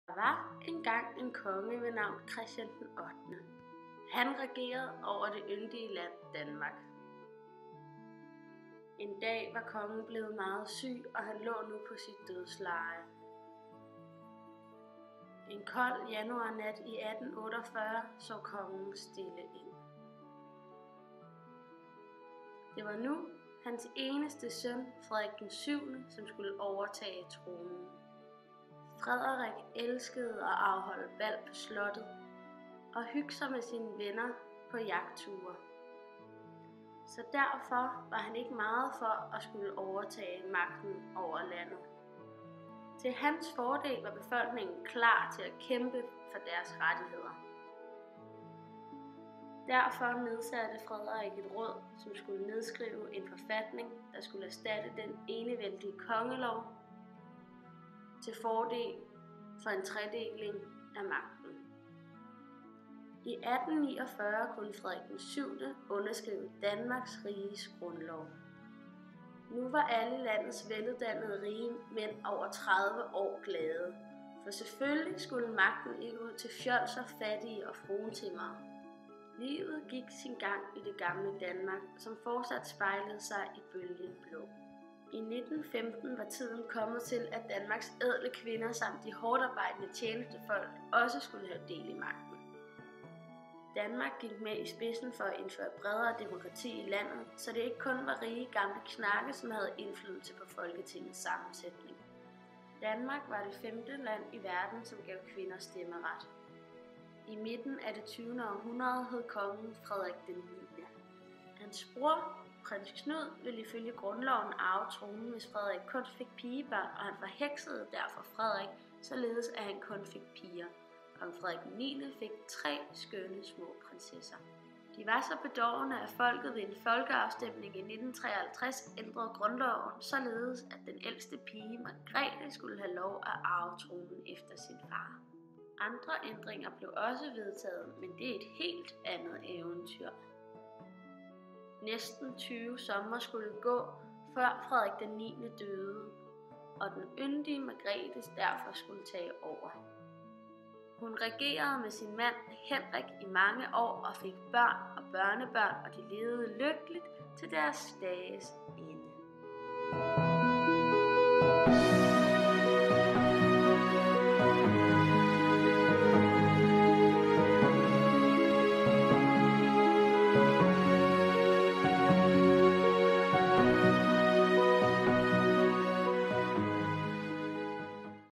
Der var engang en konge ved navn Christian den 8. Han regerede over det yndige land Danmark. En dag var kongen blevet meget syg, og han lå nu på sit dødsleje. En kold januarnat i 1848 så kongen stille ind. Det var nu hans eneste søn, Frederik den 7., som skulle overtage tronen. Frederik elskede at afholde bal på slottet og hygge sig med sine venner på jagtture. Så derfor var han ikke meget for at skulle overtage magten over landet. Til hans fordel var befolkningen klar til at kæmpe for deres rettigheder. Derfor nedsatte Frederik et råd, som skulle nedskrive en forfatning, der skulle erstatte den enevældige kongelov til fordel for en tredeling af magten. I 1849 kunne Frederik den 7. underskrive Danmarks Riges grundlov. Nu var alle landets veluddannede rige mænd over 30 år glade, for selvfølgelig skulle magten ikke ud til fjolser, fattige og fruentimmere. Livet gik sin gang i det gamle Danmark, som fortsat spejlede sig i bølgen blå. I 1915 var tiden kommet til, at Danmarks ædle kvinder samt de hårdarbejdende tjenestefolk også skulle have del i magten. Danmark gik med i spidsen for at indføre bredere demokrati i landet, så det ikke kun var rige gamle knakke, som havde indflydelse på Folketingets sammensætning. Danmark var det 5. land i verden, som gav kvinder stemmeret. I midten af det 20. århundrede hed kongen Frederik den 9. Hans bror, prins Knud, ville ifølge grundloven arve tronen, hvis Frederik kun fik pigebørn, og han forheksede derfor Frederik, således at han kun fik piger. Kong Frederik den 9. fik 3 skønne små prinsesser. De var så bedårende, at folket ved en folkeafstemning i 1953 ændrede grundloven, således at den ældste pige, Margrethe, skulle have lov at arve tronen efter sin far. Andre ændringer blev også vedtaget, men det er et helt andet eventyr. Næsten 20 somre skulle gå, før Frederik den 9. døde, og den yndige Margrethe derfor skulle tage over. Hun regerede med sin mand Henrik i mange år og fik børn og børnebørn, og de levede lykkeligt til deres dages ende.